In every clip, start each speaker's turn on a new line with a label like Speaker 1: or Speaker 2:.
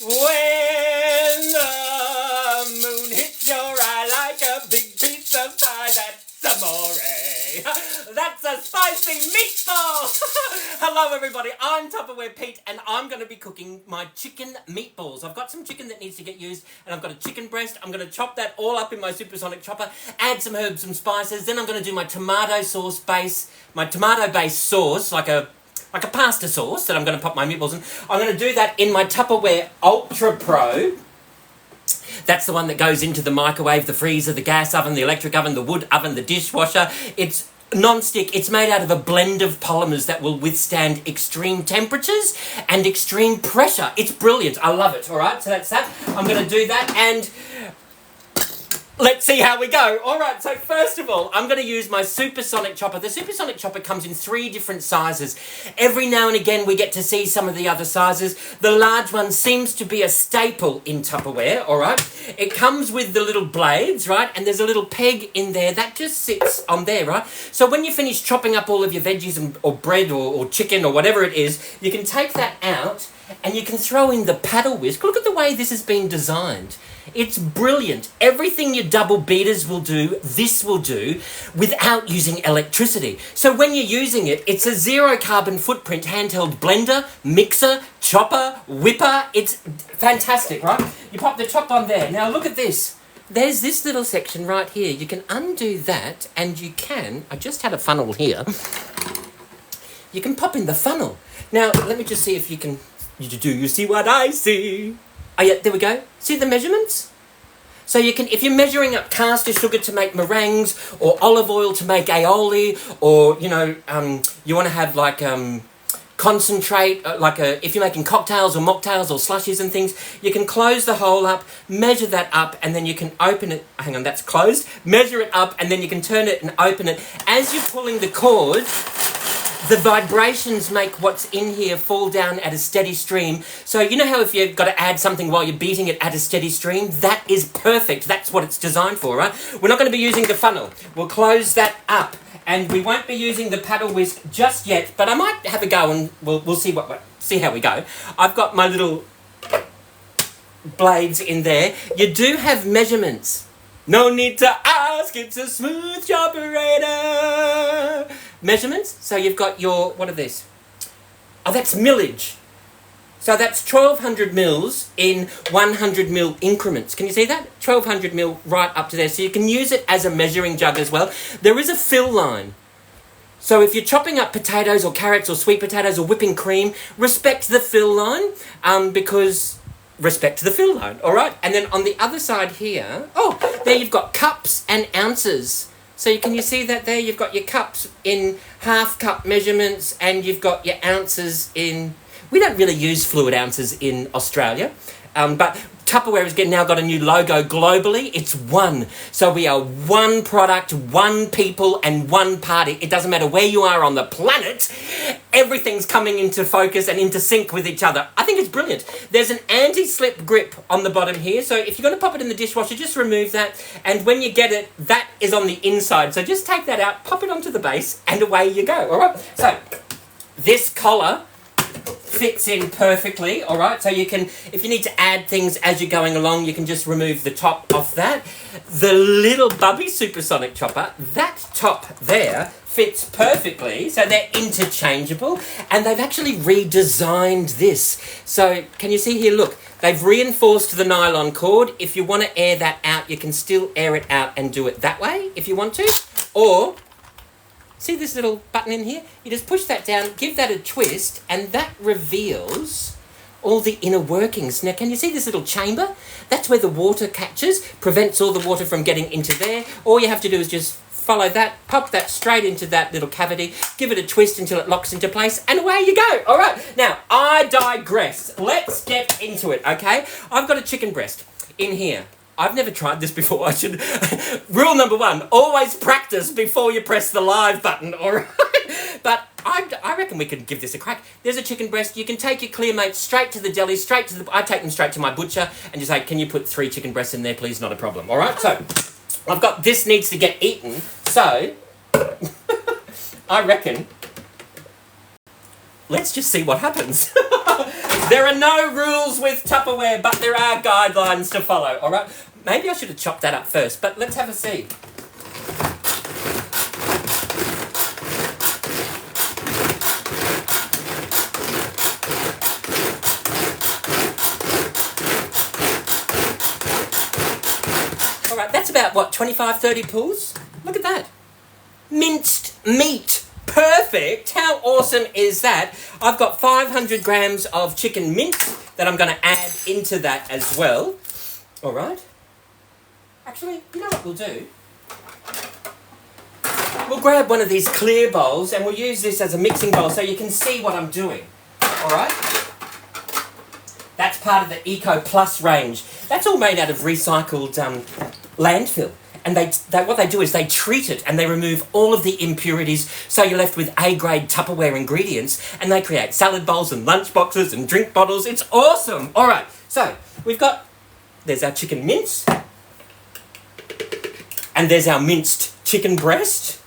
Speaker 1: When the moon hits your eye like a big piece of pie, that's amore. That's a spicy meatball. Hello everybody, I'm Tupperware Pete and I'm going to be cooking my chicken meatballs. I've got some chicken that needs to get used and I've got a chicken breast. I'm going to chop that all up in my supersonic chopper, add some herbs and spices, then I'm going to do my tomato based sauce, like a pasta sauce that I'm going to pop my meatballs in. I'm going to do that in my Tupperware UltraPro. That's the one that goes into the microwave, the freezer, the gas oven, the electric oven, the wood oven, the dishwasher. It's non-stick. It's made out of a blend of polymers that will withstand extreme temperatures and extreme pressure. It's brilliant. I love it. All right, so that's that. I'm going to do that and let's see how we go. All right, so first of all, I'm going to use my supersonic chopper. The supersonic chopper comes in 3 different sizes. Every now and again, we get to see some of the other sizes. The large one seems to be a staple in Tupperware, all right? It comes with the little blades, right? And there's a little peg in there that just sits on there, right? So when you finish chopping up all of your veggies or bread or chicken or whatever it is, you can take that out and you can throw in the paddle whisk. Look at the way this has been designed. It's brilliant. Everything your double beaters will do, this will do without using electricity. So when you're using it, it's a 0 carbon footprint handheld blender, mixer, chopper, whipper. It's fantastic, right? You pop the top on there. Now look at this. There's this little section right here. You can undo that and you can, I just had a funnel here. You can pop in the funnel. Now let me just see if you can, do you see what I see? Oh yeah, there we go. See the measurements? So you can, if you're measuring up caster sugar to make meringues, or olive oil to make aioli, or, you want to have like concentrate, if you're making cocktails or mocktails or slushies and things, you can close the hole up, measure that up, and then you can open it. Hang on, that's closed. Measure it up, and then you can turn it and open it. As you're pulling the cord, the vibrations make what's in here fall down at a steady stream. So you know how if you've got to add something while you're beating it at a steady stream? That is perfect. That's what it's designed for, right? We're not going to be using the funnel. We'll close that up. And we won't be using the paddle whisk just yet, but I might have a go and we'll see see how we go. I've got my little blades in there. You do have measurements. No need to ask, it's a smooth operator. Measurements, so you've got your, what are these? Oh, that's millage. So that's 1200 mils in 100 mil increments. Can you see that? 1200 mil right up to there. So you can use it as a measuring jug as well. There is a fill line. So if you're chopping up potatoes or carrots or sweet potatoes or whipping cream, respect the fill line because respect the fill line, all right? And then on the other side here, oh, there you've got cups and ounces. So can you see that there? You've got your cups in half cup measurements and you've got your ounces in... We don't really use fluid ounces in Australia, but Tupperware has now got a new logo globally. It's one. So we are one product, one people and one party. It doesn't matter where you are on the planet. Everything's coming into focus and into sync with each other. I think it's brilliant. There's an anti-slip grip on the bottom here. So if you're going to pop it in the dishwasher, just remove that. And when you get it, that is on the inside. So just take that out, pop it onto the base, and away you go. All right. So this collar fits in perfectly, all right? So you can, if you need to add things as you're going along, you can just remove the top off that. The little Bubby supersonic chopper, that top there fits perfectly, so they're interchangeable, and they've actually redesigned this. So can you see here, look, they've reinforced the nylon cord. If you want to air that out, you can still air it out and do it that way if you want to, or... See this little button in here? You just push that down, give that a twist, and that reveals all the inner workings. Now, can you see this little chamber? That's where the water catches, prevents all the water from getting into there. All you have to do is just follow that, pop that straight into that little cavity, give it a twist until it locks into place, and away you go. All right, now, I digress. Let's get into it, okay? I've got a chicken breast in here. I've never tried this before. I should... Rule number 1, always practice before you press the live button, all right? But I reckon we could give this a crack. There's a chicken breast. You can take your Clearmates straight to the deli, I take them straight to my butcher and just say, can you put 3 chicken breasts in there, please? Not a problem, all right? So, I've got this needs to get eaten, so I reckon let's just see what happens. There are no rules with Tupperware, but there are guidelines to follow, all right? Maybe I should have chopped that up first, but let's have a see. All right, that's about, what, 25, 30 pulls? Look at that. Minced meat. Perfect. How awesome is that? I've got 500 grams of chicken mince that I'm going to add into that as well. All right. Actually, you know what we'll do? We'll grab one of these clear bowls and we'll use this as a mixing bowl so you can see what I'm doing. All right. That's part of the Eco Plus range. That's all made out of recycled landfill. And what they do is they treat it and they remove all of the impurities so you're left with A-grade Tupperware ingredients and they create salad bowls and lunch boxes and drink bottles. It's awesome. All right, so there's our chicken mince and there's our minced chicken breast.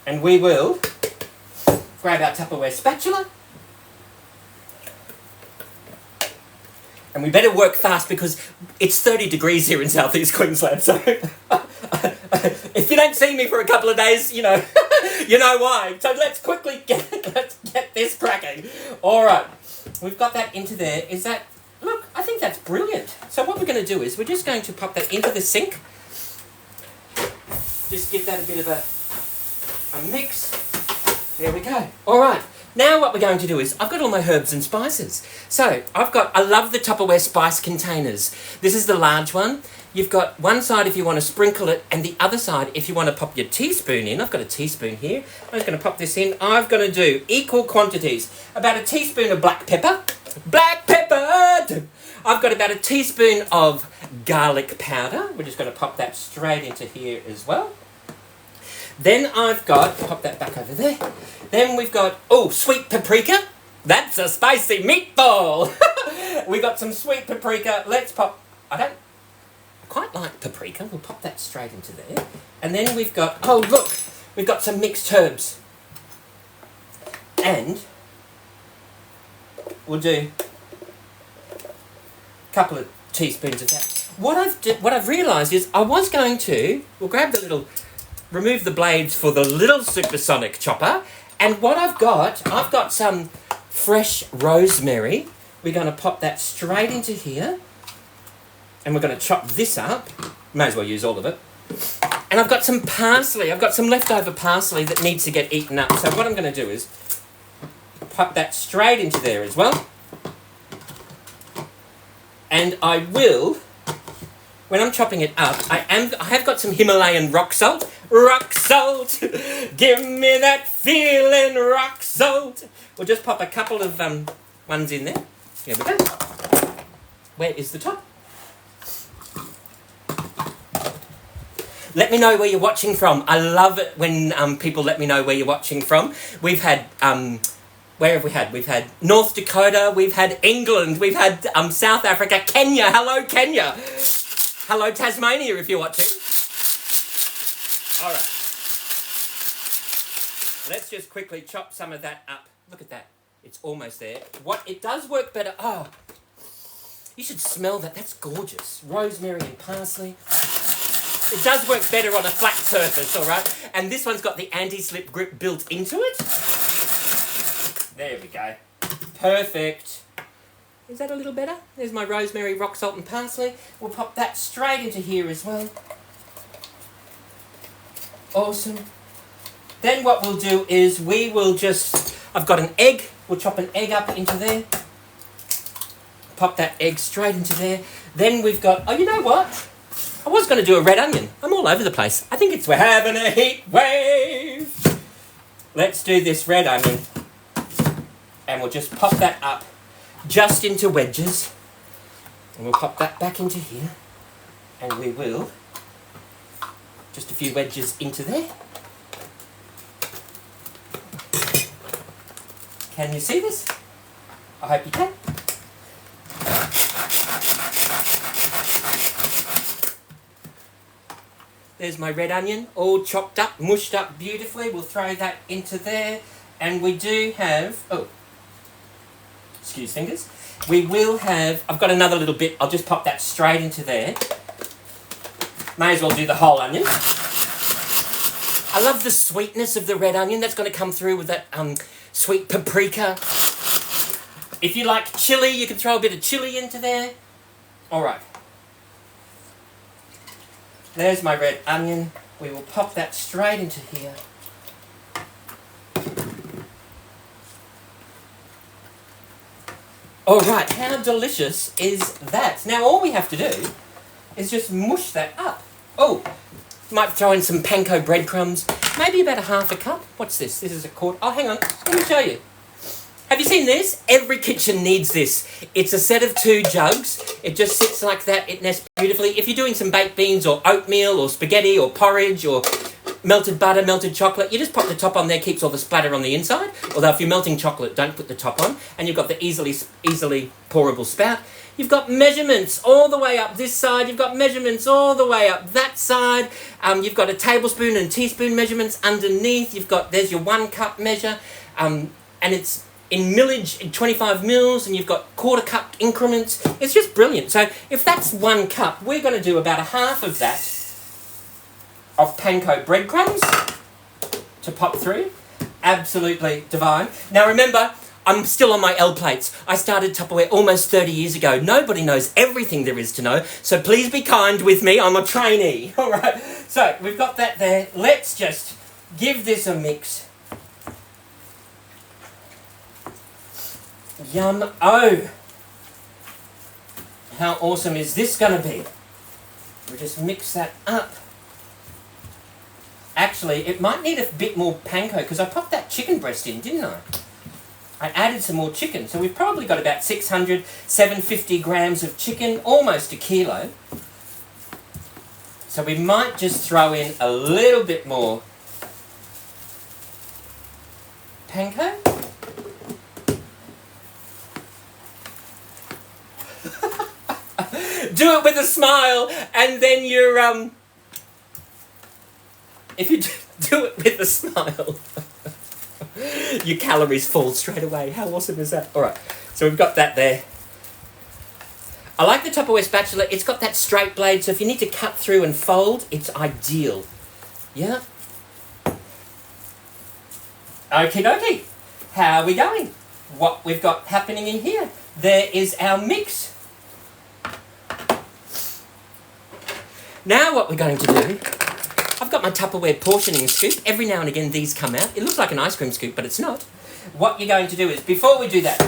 Speaker 1: And we will grab our Tupperware spatula. And we better work fast because it's 30 degrees here in southeast Queensland. So if you don't see me for a couple of days, you know, you know why. So let's quickly let's get this cracking. All right, we've got that into there. Look, I think that's brilliant. So what we're going to do is we're just going to pop that into the sink. Just give that a bit of a mix. There we go. All right. Now what we're going to do is, I've got all my herbs and spices. So, I love the Tupperware spice containers. This is the large one. You've got one side if you want to sprinkle it, and the other side if you want to pop your teaspoon in. I've got a teaspoon here. I'm just going to pop this in. I'm going to do equal quantities. About a teaspoon of black pepper. Black pepper! I've got about a teaspoon of garlic powder. We're just going to pop that straight into here as well. Then pop that back over there. Then we've got, sweet paprika. That's a spicy meatball. We've got some sweet paprika. Let's pop, I quite like paprika. We'll pop that straight into there. And then we've got, we've got some mixed herbs. And we'll do a couple of teaspoons of that. What I've realised is we'll grab the little, remove the blades for the little supersonic chopper. And what I've got some fresh rosemary. We're going to pop that straight into here. And we're going to chop this up. May as well use all of it. And I've got some parsley. I've got some leftover parsley that needs to get eaten up. So what I'm going to do is pop that straight into there as well. And I will, when I'm chopping it up, I have got some Himalayan rock salt. Rock salt! Give me that feeling, rock salt! We'll just pop a couple of ones in there. Here we go. Where is the top? Let me know where you're watching from. I love it when people let me know where you're watching from. We've had, where have we had? We've had North Dakota, we've had England, we've had South Africa, Kenya. Hello, Kenya. Hello, Tasmania, if you're watching. All right. Let's just quickly chop some of that up. Look at that. It's almost there. It does work better. Oh, you should smell that. That's gorgeous. Rosemary and parsley. It does work better on a flat surface, all right? And this one's got the anti-slip grip built into it. There we go. Perfect. Is that a little better? There's my rosemary, rock salt and parsley. We'll pop that straight into here as well. Awesome. Then what we'll do is I've got an egg. We'll chop an egg up into there. Pop that egg straight into there. Then we've got, you know what? I was going to do a red onion. I'm all over the place. I think we're having a heat wave. Let's do this red onion. And we'll just pop that up just into wedges. And we'll pop that back into here. And we will just a few wedges into there. Can you see this? I hope you can. There's my red onion, all chopped up, mushed up beautifully. We'll throw that into there. And we do have, excuse fingers. We will have, I've got another little bit, I'll just pop that straight into there. May as well do the whole onion. I love the sweetness of the red onion. That's going to come through with that sweet paprika. If you like chilli, you can throw a bit of chilli into there. All right. There's my red onion. We will pop that straight into here. All right, how delicious is that? Now all we have to do is just mush that up. Oh, might throw in some panko breadcrumbs, maybe about a half a cup. What's this? This is a quart. Oh, hang on, let me show you. Have you seen this? Every kitchen needs this. It's a set of 2 jugs. It just sits like that. It nests beautifully. If you're doing some baked beans or oatmeal or spaghetti or porridge or melted butter, melted chocolate, you just pop the top on there, keeps all the splatter on the inside. Although if you're melting chocolate, don't put the top on. And you've got the easily pourable spout. You've got measurements all the way up this side. You've got measurements all the way up that side. You've got a tablespoon and teaspoon measurements underneath. There's your 1 cup measure. And it's in millage, in 25 mils, and you've got quarter cup increments. It's just brilliant. So if that's 1 cup, we're going to do about a half of that of panko breadcrumbs to pop through. Absolutely divine. Now remember, I'm still on my L plates. I started Tupperware almost 30 years ago. Nobody knows everything there is to know, so please be kind with me. I'm a trainee. All right, so we've got that there. Let's just give this a mix. Yum. Oh, how awesome is this going to be? We'll just mix that up. Actually, it might need a bit more panko because I popped that chicken breast in, didn't I? I added some more chicken, so we've probably got about 600, 750 grams of chicken, almost a kilo. So we might just throw in a little bit more panko. Do it with a smile, and then you're if you do it with a smile, your calories fall straight away. How awesome is that? All right, so we've got that there. I like the Tupperware spatula. It's got that straight blade, so if you need to cut through and fold, it's ideal. Yeah. Okie dokie. How are we going? What we've got happening in here? There is our mix. Now what we're going to do, I've got my Tupperware portioning scoop. Every now and again these come out. It looks like an ice cream scoop, but it's not. What you're going to do is, before we do that,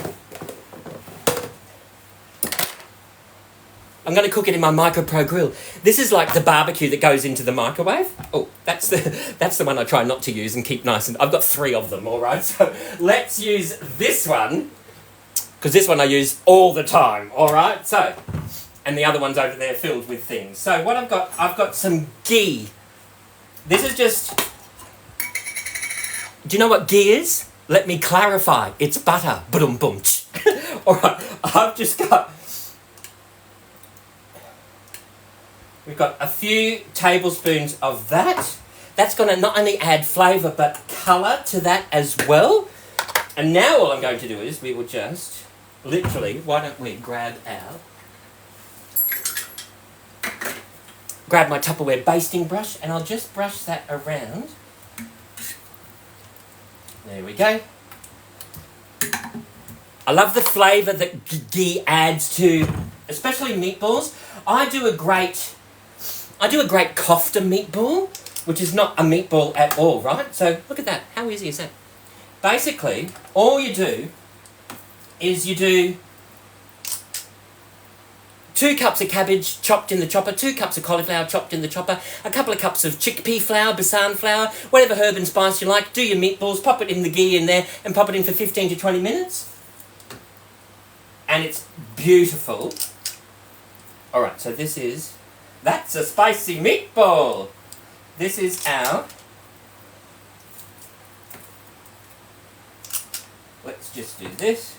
Speaker 1: I'm going to cook it in my UltraPro grill. This is like the barbecue that goes into the microwave. Oh, that's the one I try not to use and keep nice. And I've got 3 of them, all right? So let's use this one, because this one I use all the time, all right? So, and the other one's over there filled with things. So what I've got some ghee. This is just... Do you know what ghee is? Let me clarify. It's butter. Ba-dum-bum. All right, I've just got... We've got a few tablespoons of that. That's going to not only add flavour but colour to that as well. And now all I'm going to do is we will just... Literally, why don't we grab my Tupperware basting brush, and I'll just brush that around. There we go. I love the flavour that ghee adds to, especially meatballs. I do a great kofta meatball, which is not a meatball at all, right? So look at that. How easy is that? Basically, all you do is you do 2 cups of cabbage chopped in the chopper, 2 cups of cauliflower chopped in the chopper, a couple of cups of chickpea flour, besan flour, whatever herb and spice you like. Do your meatballs, pop it in the ghee in there, and pop it in for 15 to 20 minutes. And it's beautiful. All right, so that's a spicy meatball. This is our... Let's just do this.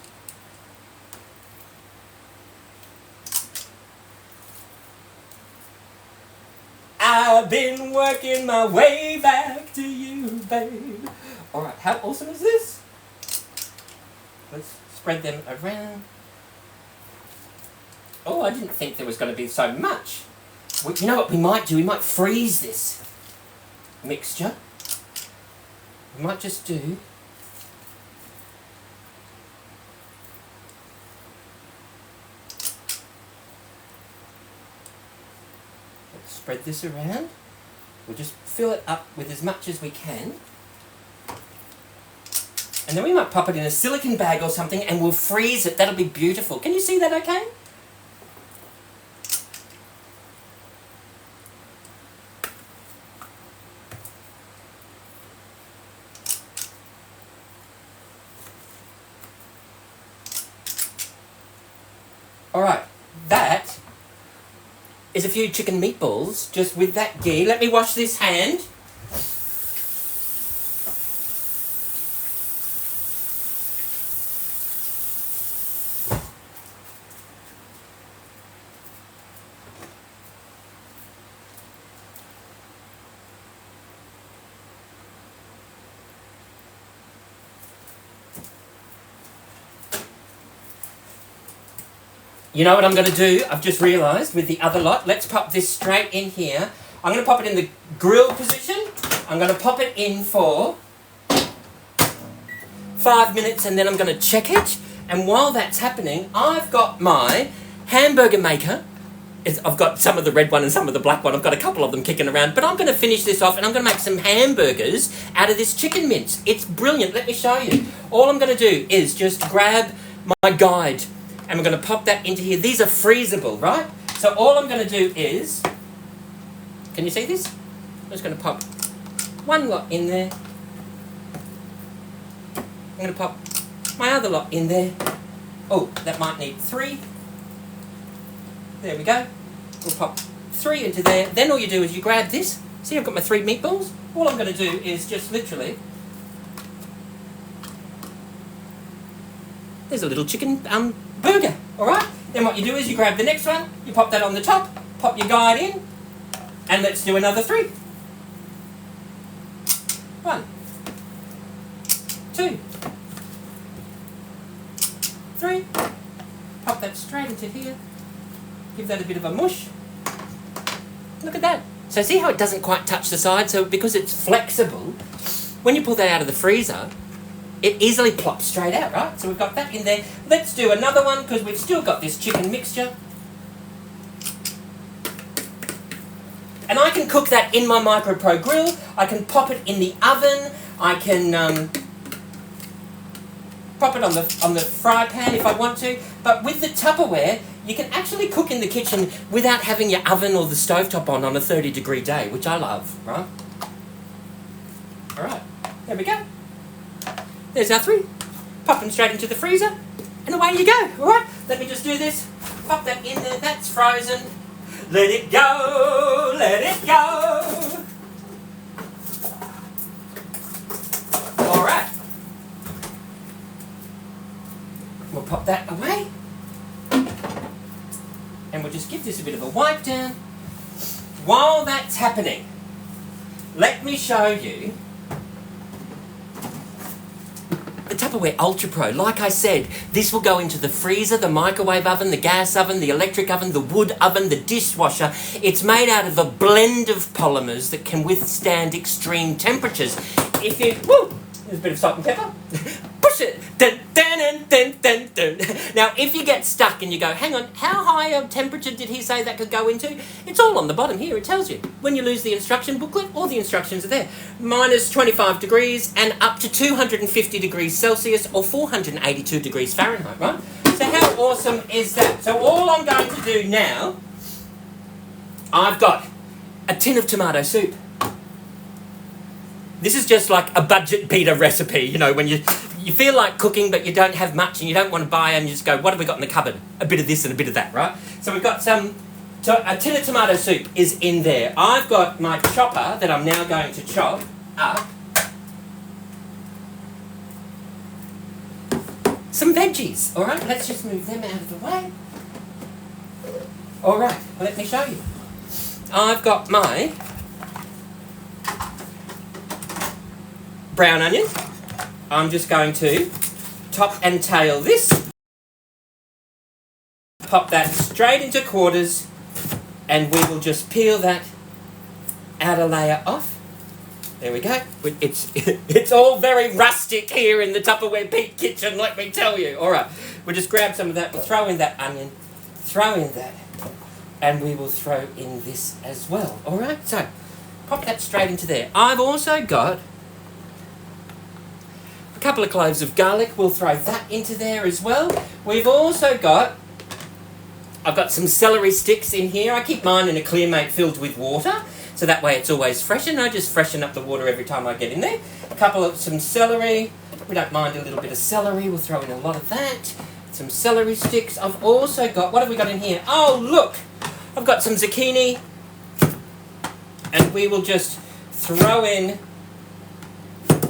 Speaker 1: I've been working my way back to you, babe. All right, how awesome is this? Let's spread spread them around. Oh, I didn't think there was going to be so much. You know what we might do? We might freeze this mixture. We might just do... Let's spread this around. We'll just fill it up with as much as we can. And then we might pop it in a silicone bag or something and we'll freeze it. That'll be beautiful. Can you see that okay? Alright, that is a few chicken meatballs just with that ghee. Let me wash this hand. You know what I'm going to do? I've just realised with the other lot. Let's pop this straight in here. I'm going to pop it in the grill position. I'm going to pop it in for 5 minutes and then I'm going to check it. And while that's happening, I've got my hamburger maker. I've got some of the red one and some of the black one. I've got a couple of them kicking around. But I'm going to finish this off and I'm going to make some hamburgers out of this chicken mince. It's brilliant. Let me show you. All I'm going to do is just grab my guide. And we're going to pop that into here. These are freezable, right? So all I'm going to do is... Can you see this? I'm just going to pop one lot in there. I'm going to pop my other lot in there. Oh, that might need 3. There we go. We'll pop 3 into there. Then all you do is you grab this. See, I've got my 3 meatballs. All I'm going to do is just literally... There's a little chicken burger, alright? Then what you do is you grab the next one, you pop that on the top, pop your guide in, and let's do another 3. 1, 2, 3. Pop that straight into here. Give that a bit of a mush. Look at that. So see how it doesn't quite touch the side? So because it's flexible, when you pull that out of the freezer, it easily plops straight out, right? So we've got that in there. Let's do another one because we've still got this chicken mixture. And I can cook that in my UltraPro grill. I can pop it in the oven. I can pop it on the fry pan if I want to. But with the Tupperware, you can actually cook in the kitchen without having your oven or the stovetop on a 30-degree day, which I love, right? All right, there we go. There's our 3. Pop them straight into the freezer, and away you go. All right, let me just do this. Pop that in there. That's frozen. Let it go. Let it go. All right. We'll pop that away, and we'll just give this a bit of a wipe down. While that's happening, let me show you the Tupperware UltraPro. Like I said, this will go into the freezer, the microwave oven, the gas oven, the electric oven, the wood oven, the dishwasher. It's made out of a blend of polymers that can withstand extreme temperatures. If you... Woo! There's a bit of salt and pepper. Push it! Dun, dun, dun, dun, dun, dun. Now, if you get stuck and you go, hang on, how high a temperature did he say that could go into? It's all on the bottom here. It tells you. When you lose the instruction booklet, all the instructions are there. Minus 25 degrees and up to 250 degrees Celsius or 482 degrees Fahrenheit, right? So how awesome is that? So all I'm going to do now, I've got a tin of tomato soup. This is just like a budget pita recipe, you know, when you feel like cooking but you don't have much and you don't want to buy and you just go, what have we got in the cupboard? A bit of this and a bit of that, right? So we've got a tin of tomato soup is in there. I've got my chopper that I'm now going to chop up some veggies, all right? Let's just move them out of the way. All right, let me show you. I've got my brown onion. I'm just going to top and tail this. pop that straight into quarters, and we will just peel that outer layer off. There we go. It's all very rustic here in the Tupperware Peak kitchen, let me tell you. All right, we'll just grab some of that, we'll throw in that onion, throw in that, and we will throw in this as well. All right, so pop that straight into there. I've also got a couple of cloves of garlic. We'll throw that into there as well. We've also got, I've got some celery sticks in here. I keep mine in a Clearmate filled with water, so that way it's always fresh, and I just freshen up the water every time I get in there. Some celery. We don't mind a little bit of celery. We'll throw in a lot of that. Some celery sticks. I've also got, what have we got in here? Oh, look! I've got some zucchini. And we will just throw in...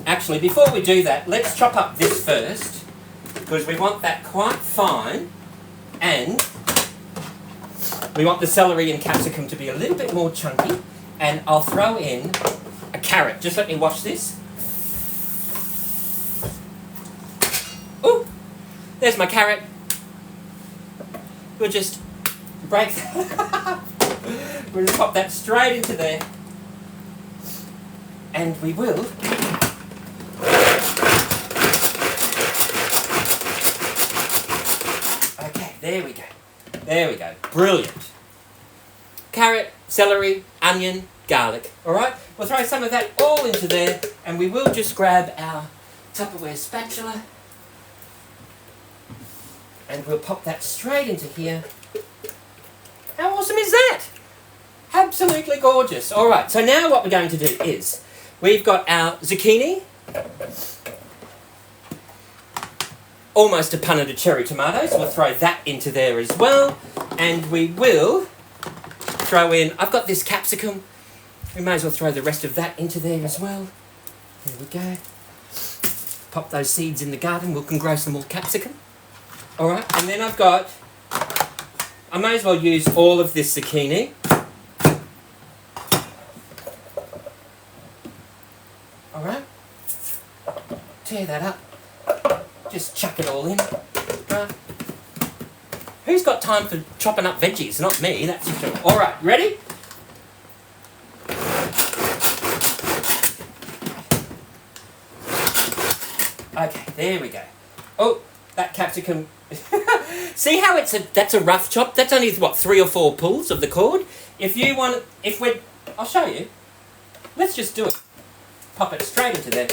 Speaker 1: Actually, before we do that, let's chop up this first, because we want that quite fine, and we want the celery and capsicum to be a little bit more chunky. And I'll throw in a carrot. Just let me wash this. Ooh, there's my carrot. We'll just break that. We'll just pop that straight into there. And we will. Okay, there we go. There we go. Brilliant. Carrot, celery, onion, garlic. Alright, we'll throw some of that all into there, and we will just grab our Tupperware spatula, and we'll pop that straight into here. How awesome is that? Absolutely gorgeous. Alright, so now what we're going to do is, we've got our zucchini, almost a punnet of cherry tomatoes. We'll throw that into there as well, and we will throw in, I've got this capsicum, we may as well throw the rest of that into there as well. There we go. Pop those seeds in the garden, we can grow some more capsicum. Alright, and then I've got, I may as well use all of this zucchini. Alright, tear that up, just chuck it all in. Right. Who's got time for chopping up veggies? Not me, that's for sure. Alright, ready? Okay, there we go. Oh, that capsicum. See how that's a rough chop? That's only, what, 3 or 4 pulls of the cord? If you want, I'll show you. Let's just do it. Pop it straight into there.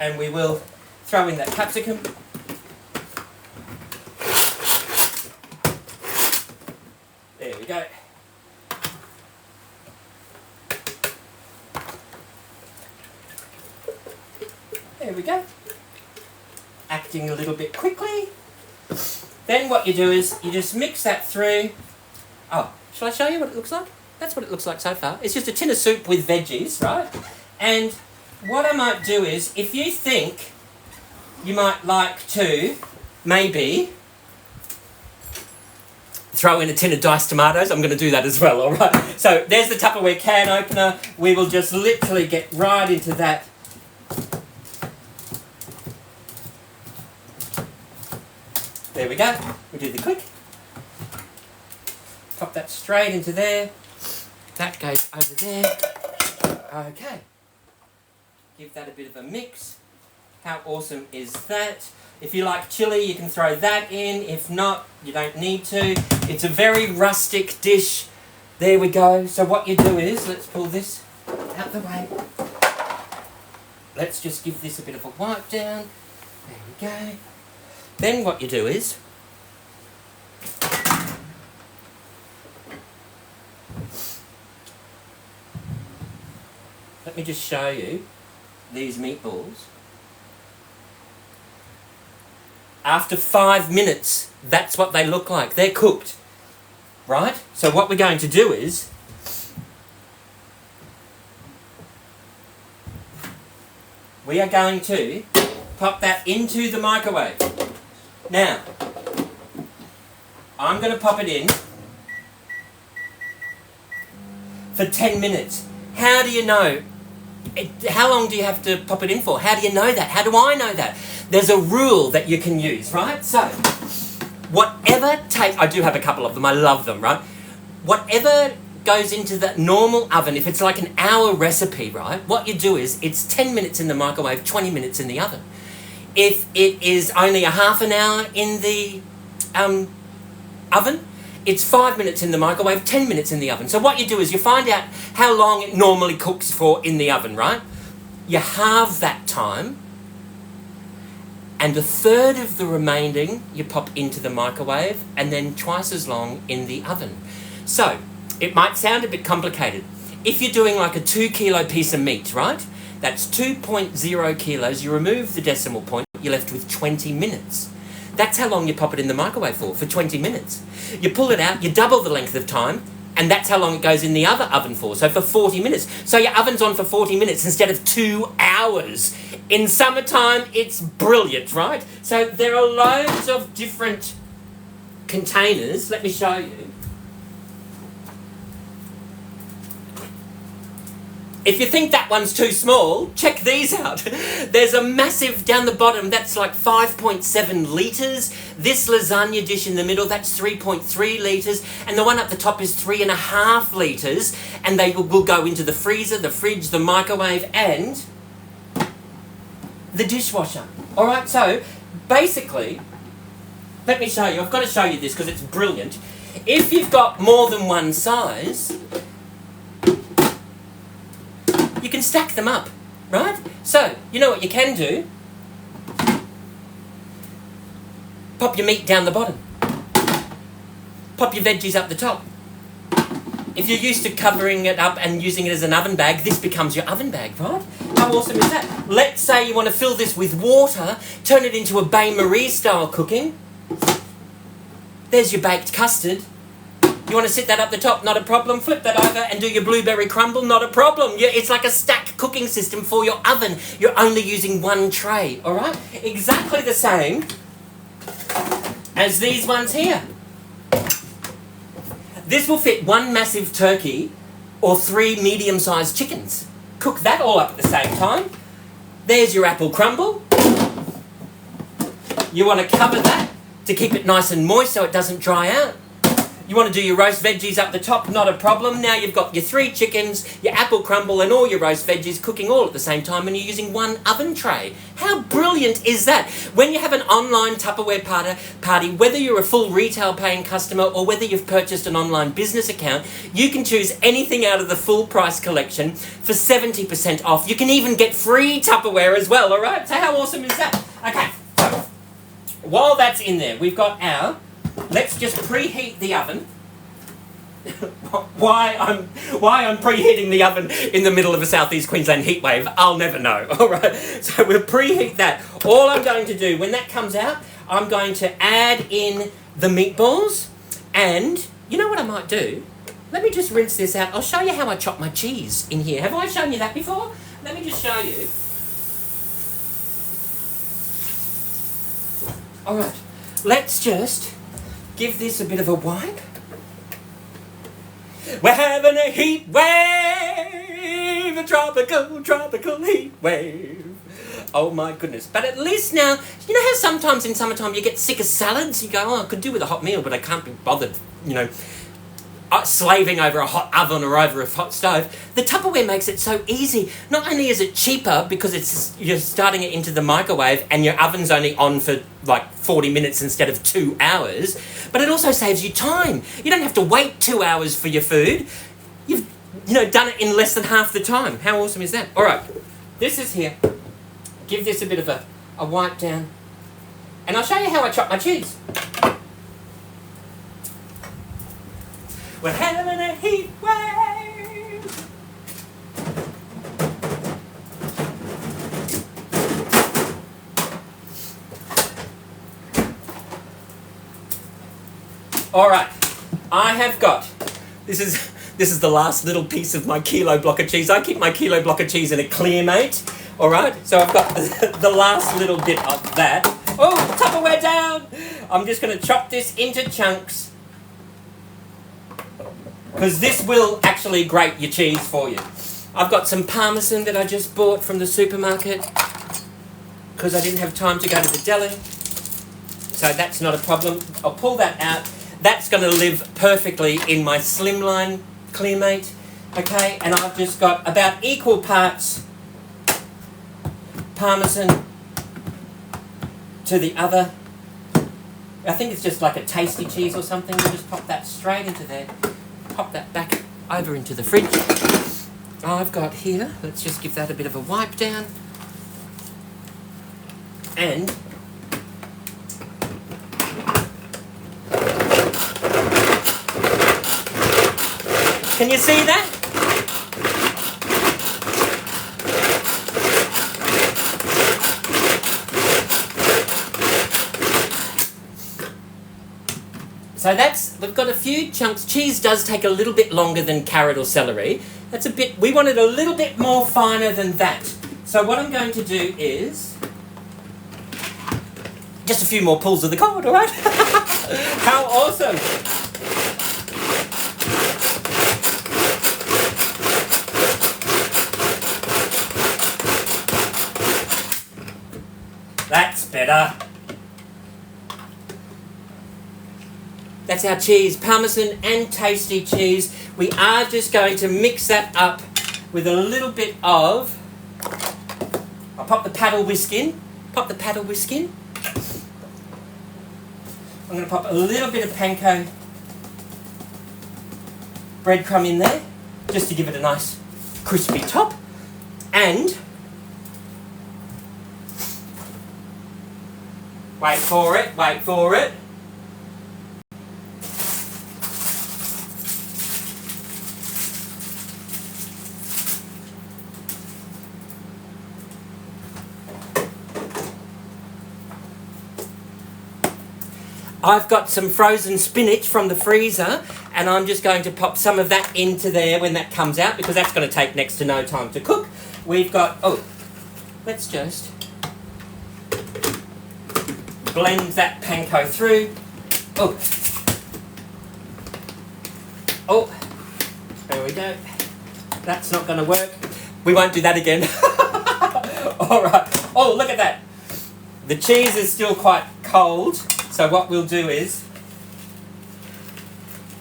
Speaker 1: And we will throw in that capsicum. There we go. There we go. Acting a little bit quickly. Then what you do is you just mix that through. Oh, shall I show you what it looks like? That's what it looks like so far. It's just a tin of soup with veggies, right? And what I might do is, if you think you might like to, maybe, throw in a tin of diced tomatoes, I'm going to do that as well, alright? So there's the Tupperware can opener. We will just literally get right into that. There we go. We do the click. Pop that straight into there. That goes over there. Okay. Give that a bit of a mix. How awesome is that? If you like chili, you can throw that in. If not, you don't need to. It's a very rustic dish. There we go. So what you do is, let's pull this out the way. Let's just give this a bit of a wipe down. There we go. Then what you do is, let me just show you these meatballs. After 5 minutes, that's what they look like. They're cooked, right? So what we're going to do is, we are going to pop that into the microwave. Now, I'm going to pop it in for 10 minutes. How do you know how long do you have to pop it in for? How do you know that? How do I know that? There's a rule that you can use, right? So, whatever I do have a couple of them, I love them, right? Whatever goes into the normal oven, if it's like an hour recipe, right? What you do is, it's 10 minutes in the microwave, 20 minutes in the oven. If it is only a half an hour in the oven, it's 5 minutes in the microwave, 10 minutes in the oven. So what you do is you find out how long it normally cooks for in the oven, right? You halve that time, and a third of the remaining you pop into the microwave, and then twice as long in the oven. So, it might sound a bit complicated. If you're doing like a 2 kilo piece of meat, right? That's 2.0 kilos, you remove the decimal point, you're left with 20 minutes. That's how long you pop it in the microwave for 20 minutes. You pull it out, you double the length of time, and that's how long it goes in the other oven for, so for 40 minutes. So your oven's on for 40 minutes instead of 2 hours. In summertime, it's brilliant, right? So there are loads of different containers. Let me show you. If you think that one's too small, check these out. There's a massive down the bottom, that's like 5.7 litres. This lasagna dish in the middle, that's 3.3 litres. And the one at the top is 3.5 litres. And they will go into the freezer, the fridge, the microwave, and the dishwasher. All right, so basically, let me show you. I've got to show you this because it's brilliant. If you've got more than one size, you can stack them up, right? So, you know what you can do? Pop your meat down the bottom. Pop your veggies up the top. If you're used to covering it up and using it as an oven bag, this becomes your oven bag, right? How awesome is that? Let's say you want to fill this with water, turn it into a bain-marie style cooking. There's your baked custard. You want to sit that up the top, not a problem. Flip that over and do your blueberry crumble, not a problem. It's like a stack cooking system for your oven. You're only using one tray, all right? Exactly the same as these ones here. This will fit one massive turkey or 3 medium-sized chickens. Cook that all up at the same time. There's your apple crumble. You want to cover that to keep it nice and moist so it doesn't dry out. You want to do your roast veggies up the top, not a problem. Now you've got your 3 chickens, your apple crumble and all your roast veggies cooking all at the same time, and you're using one oven tray. How brilliant is that? When you have an online Tupperware party, whether you're a full retail paying customer or whether you've purchased an online business account, you can choose anything out of the full price collection for 70% off. You can even get free Tupperware as well, alright? So how awesome is that? Okay, so while that's in there, we've got our... Let's just preheat the oven. Why I'm preheating the oven in the middle of a southeast Queensland heat wave, I'll never know. All right, so we'll preheat that. All I'm going to do when that comes out, I'm going to add in the meatballs, and you know what I might do? Let me just rinse this out. I'll show you how I chop my cheese in here. Have I shown you that before? Let me just show you. All right, let's just give this a bit of a wipe. We're having a heat wave, a tropical heat wave. Oh my goodness. But at least now, you know how sometimes in summertime you get sick of salads? You go, oh, I could do with a hot meal, but I can't be bothered, you know, slaving over a hot oven or over a hot stove. The Tupperware makes it so easy. Not only is it cheaper because you're starting it into the microwave and your oven's only on for like 40 minutes instead of 2 hours, but it also saves you time. You don't have to wait 2 hours for your food. You've done it in less than half the time. How awesome is that? All right, this is here. Give this a bit of a wipe down, and I'll show you how I chop my cheese. We're having a heat wave. All right, I have got, this is the last little piece of my kilo block of cheese. I keep my kilo block of cheese in a clear, mate. All right, so I've got the last little bit of that. Oh, Tupperware down. I'm just going to chop this into chunks, because this will actually grate your cheese for you. I've got some parmesan that I just bought from the supermarket because I didn't have time to go to the deli. So that's not a problem. I'll pull that out. That's going to live perfectly in my slimline clearmate. Okay, and I've just got about equal parts parmesan to the other. I think it's just like a tasty cheese or something. We'll just pop that straight into there. Pop that back over into the fridge. I've got here, let's just give that a bit of a wipe down. And can you see that? So that's, we've got a few chunks. Cheese does take a little bit longer than carrot or celery. That's a bit, we want it a little bit more finer than that. So what I'm going to do is, just a few more pulls of the cord, alright? How awesome! That's better. That's our cheese, parmesan and tasty cheese. We are just going to mix that up with a little bit of, I'll pop the paddle whisk in. Pop the paddle whisk in. I'm going to pop a little bit of panko breadcrumb in there, just to give it a nice crispy top. And, wait for it, wait for it. I've got some frozen spinach from the freezer, and I'm just going to pop some of that into there when that comes out, because that's going to take next to no time to cook. We've got, let's just blend that panko through. There we go. That's not going to work. We won't do that again. All right. Oh, look at that. The cheese is still quite cold. So what we'll do is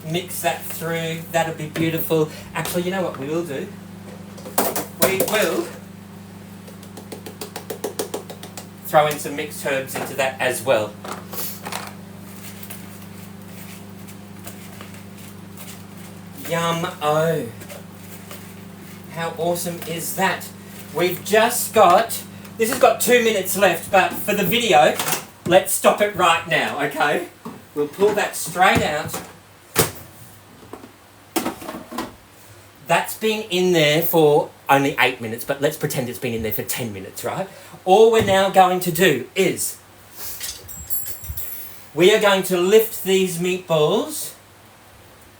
Speaker 1: mix that through. That'll be beautiful. Actually, you know what we will do? We will throw in some mixed herbs into that as well. Yum-oh. How awesome is that? We've just got, this has got 2 minutes left, but for the video, let's stop it right now, okay? We'll pull that straight out. That's been in there for only 8 minutes, but let's pretend it's been in there for 10 minutes, right? All we're now going to do is we are going to lift these meatballs.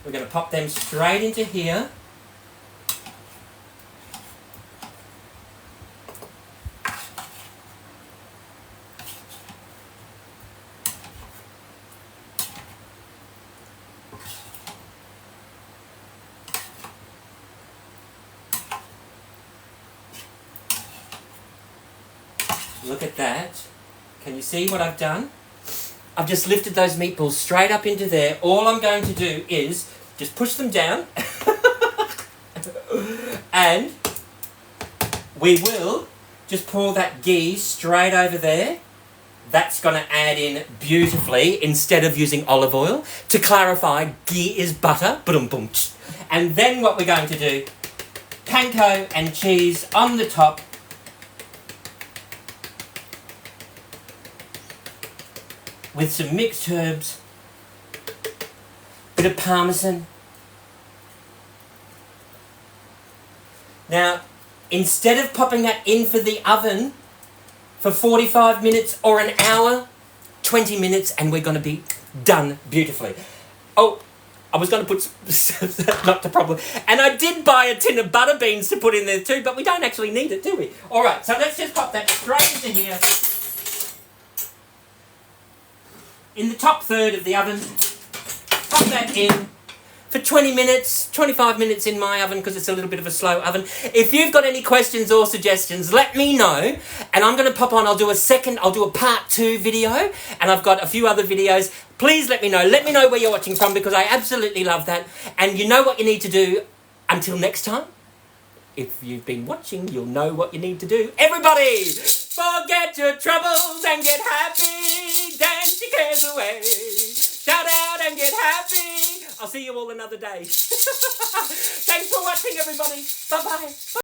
Speaker 1: We're going to pop them straight into here. Look at that. Can you see what I've done? I've just lifted those meatballs straight up into there. All I'm going to do is just push them down. And we will just pour that ghee straight over there. That's going to add in beautifully instead of using olive oil. To clarify, ghee is butter. And then what we're going to do, panko and cheese on the top. With some mixed herbs, bit of parmesan. Now, instead of popping that in for the oven for 45 minutes or an hour, 20 minutes, and we're going to be done beautifully. Oh, I was going to put, not the problem. And I did buy a tin of butter beans to put in there too, but we don't actually need it, do we? All right, so let's just pop that straight into here. In the top third of the oven, pop that in for 20 minutes, 25 minutes in my oven because it's a little bit of a slow oven. If you've got any questions or suggestions, let me know. And I'm going to pop on, I'll do a part 2 video. And I've got a few other videos. Please let me know. Let me know where you're watching from because I absolutely love that. And you know what you need to do until next time. If you've been watching, you'll know what you need to do. Everybody, forget your troubles and get happy. Dance your cares away. Shout out and get happy. I'll see you all another day. Thanks for watching, everybody. Bye-bye.